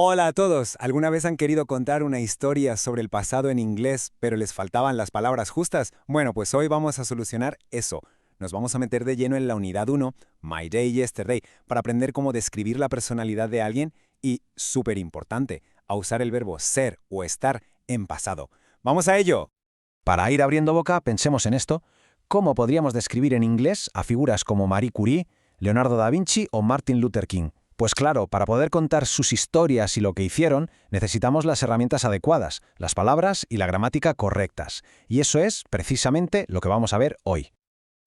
Hola a todos. ¿Alguna vez han querido contar una historia sobre el pasado en inglés, pero les faltaban las palabras justas? Bueno, pues hoy vamos a solucionar eso. Nos vamos a meter de lleno en la unidad 1, My Day Yesterday, para aprender cómo describir la personalidad de alguien y, súper importante, a usar el verbo ser o estar en pasado. ¡Vamos a ello! Para ir abriendo boca, pensemos en esto. ¿Cómo podríamos describir en inglés a figuras como Marie Curie, Leonardo da Vinci o Martin Luther King? Pues claro, para poder contar sus historias y lo que hicieron, necesitamos las herramientas adecuadas, las palabras y la gramática correctas. Y eso es, precisamente, lo que vamos a ver hoy.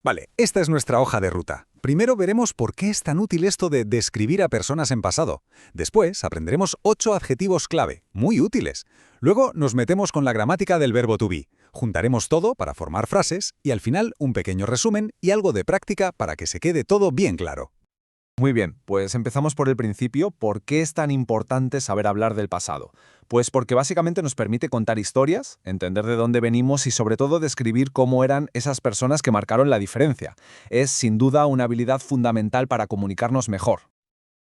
Vale, esta es nuestra hoja de ruta. Primero veremos por qué es tan útil esto de describir a personas en pasado. Después aprenderemos 8 adjetivos clave, muy útiles. Luego nos metemos con la gramática del verbo to be. Juntaremos todo para formar frases y al final un pequeño resumen y algo de práctica para que se quede todo bien claro. Muy bien, pues empezamos por el principio. ¿Por qué es tan importante saber hablar del pasado? Pues porque básicamente nos permite contar historias, entender de dónde venimos y sobre todo describir cómo eran esas personas que marcaron la diferencia. Es sin duda una habilidad fundamental para comunicarnos mejor.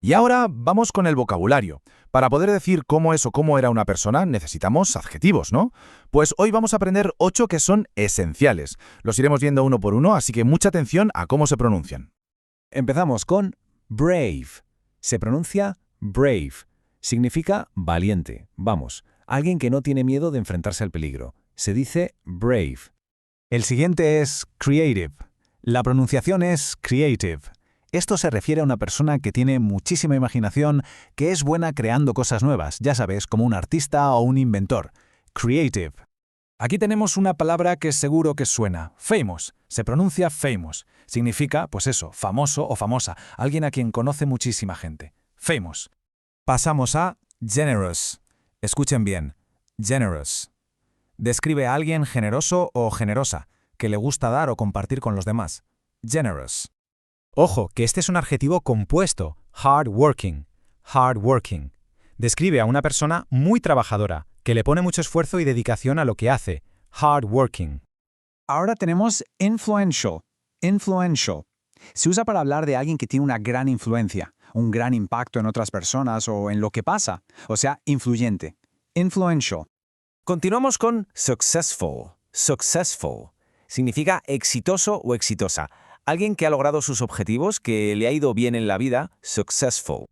Y ahora vamos con el vocabulario. Para poder decir cómo es o cómo era una persona, necesitamos adjetivos, ¿no? Pues hoy vamos a aprender 8 que son esenciales. Los iremos viendo uno por uno, así que mucha atención a cómo se pronuncian. Empezamos con brave. Se pronuncia brave. Significa valiente. Vamos, alguien que no tiene miedo de enfrentarse al peligro. Se dice brave. El siguiente es creative. La pronunciación es creative. Esto se refiere a una persona que tiene muchísima imaginación, que es buena creando cosas nuevas, ya sabes, como un artista o un inventor. Creative. Aquí tenemos una palabra que seguro que suena. Famous. Se pronuncia famous. Significa, pues eso, famoso o famosa, alguien a quien conoce muchísima gente. Famous. Pasamos a generous. Escuchen bien. Generous. Describe a alguien generoso o generosa, que le gusta dar o compartir con los demás. Generous. Ojo, que este es un adjetivo compuesto. Hardworking. Hardworking. Describe a una persona muy trabajadora, que le pone mucho esfuerzo y dedicación a lo que hace. Hardworking. Ahora tenemos influential. Influential. Se usa para hablar de alguien que tiene una gran influencia, un gran impacto en otras personas o en lo que pasa, o sea, influyente. Influential. Continuamos con successful. Successful. Significa exitoso o exitosa. Alguien que ha logrado sus objetivos, que le ha ido bien en la vida. Successful.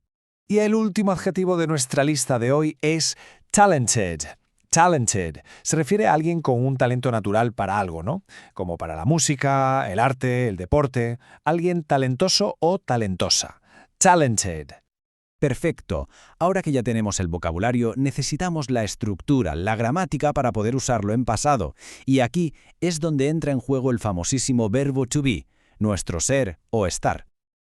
Y el último adjetivo de nuestra lista de hoy es talented. Talented. Se refiere a alguien con un talento natural para algo, ¿no? Como para la música, el arte, el deporte. Alguien talentoso o talentosa. Talented. Perfecto. Ahora que ya tenemos el vocabulario, necesitamos la estructura, la gramática para poder usarlo en pasado. Y aquí es donde entra en juego el famosísimo verbo to be, nuestro ser o estar.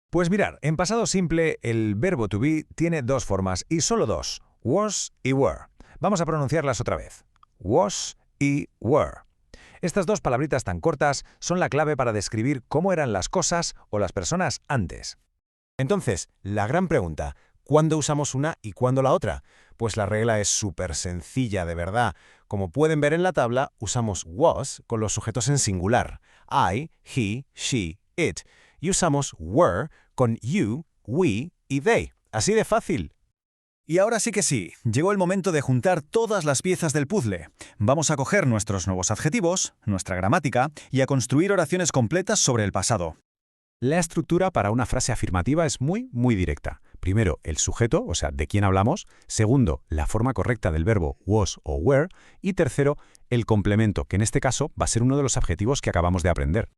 Pues mirar, en pasado simple el verbo to be tiene 2 formas y solo 2, was y were. Vamos a pronunciarlas otra vez. Was y were. Estas 2 palabritas tan cortas son la clave para describir cómo eran las cosas o las personas antes. Entonces, la gran pregunta, ¿cuándo usamos una y cuándo la otra? Pues la regla es súper sencilla, de verdad. Como pueden ver en la tabla, usamos was con los sujetos en singular. I, he, she, it. Y usamos were con you, we y they. Así de fácil. Y ahora sí que sí, llegó el momento de juntar todas las piezas del puzzle. Vamos a coger nuestros nuevos adjetivos, nuestra gramática, y a construir oraciones completas sobre el pasado. La estructura para una frase afirmativa es muy directa. Primero, el sujeto, o sea, de quién hablamos. Segundo, la forma correcta del verbo was o were. Y tercero, el complemento, que en este caso va a ser uno de los adjetivos que acabamos de aprender.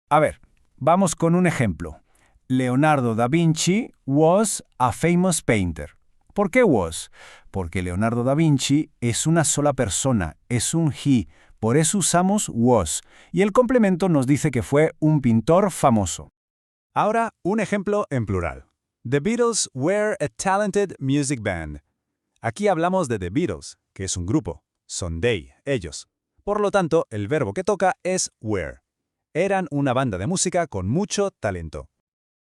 A ver, vamos con un ejemplo. Leonardo da Vinci was a famous painter. ¿Por qué was? Porque Leonardo da Vinci es una sola persona, es un he, por eso usamos was, y el complemento nos dice que fue un pintor famoso. Ahora, un ejemplo en plural. The Beatles were a talented music band. Aquí hablamos de The Beatles, que es un grupo. Son they, ellos. Por lo tanto, el verbo que toca es were. Eran una banda de música con mucho talento.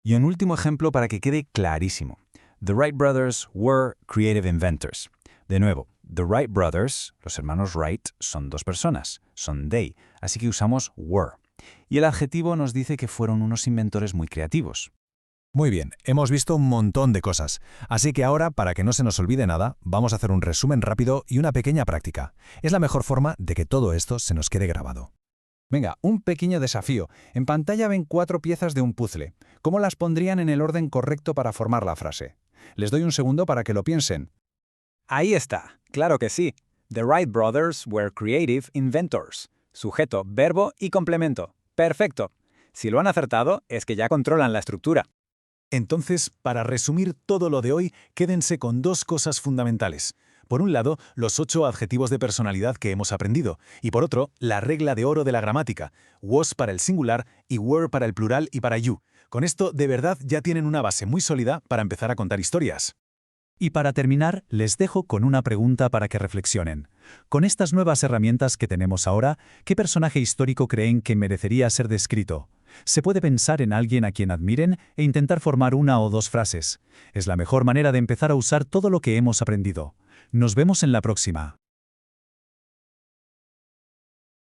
Y un último ejemplo para que quede clarísimo. The Wright brothers were creative inventors. De nuevo, the Wright brothers, los hermanos Wright, son 2 personas, son they, así que usamos were. Y el adjetivo nos dice que fueron unos inventores muy creativos. Muy bien, hemos visto un montón de cosas. Así que ahora, para que no se nos olvide nada, vamos a hacer un resumen rápido y una pequeña práctica. Es la mejor forma de que todo esto se nos quede grabado. Venga, un pequeño desafío. En pantalla ven 4 piezas de un puzzle. ¿Cómo las pondrían en el orden correcto para formar la frase? Les doy un segundo para que lo piensen. Ahí está, claro que sí. The Wright brothers were creative inventors. Sujeto, verbo y complemento. Perfecto. Si lo han acertado, es que ya controlan la estructura. Entonces, para resumir todo lo de hoy, quédense con 2 cosas fundamentales. Por un lado, los 8 adjetivos de personalidad que hemos aprendido, y por otro, la regla de oro de la gramática, was para el singular y were para el plural y para you. Con esto, de verdad, ya tienen una base muy sólida para empezar a contar historias. Y para terminar, les dejo con una pregunta para que reflexionen. Con estas nuevas herramientas que tenemos ahora, ¿qué personaje histórico creen que merecería ser descrito? Se puede pensar en alguien a quien admiren e intentar formar 1 o 2 frases. Es la mejor manera de empezar a usar todo lo que hemos aprendido. Nos vemos en la próxima.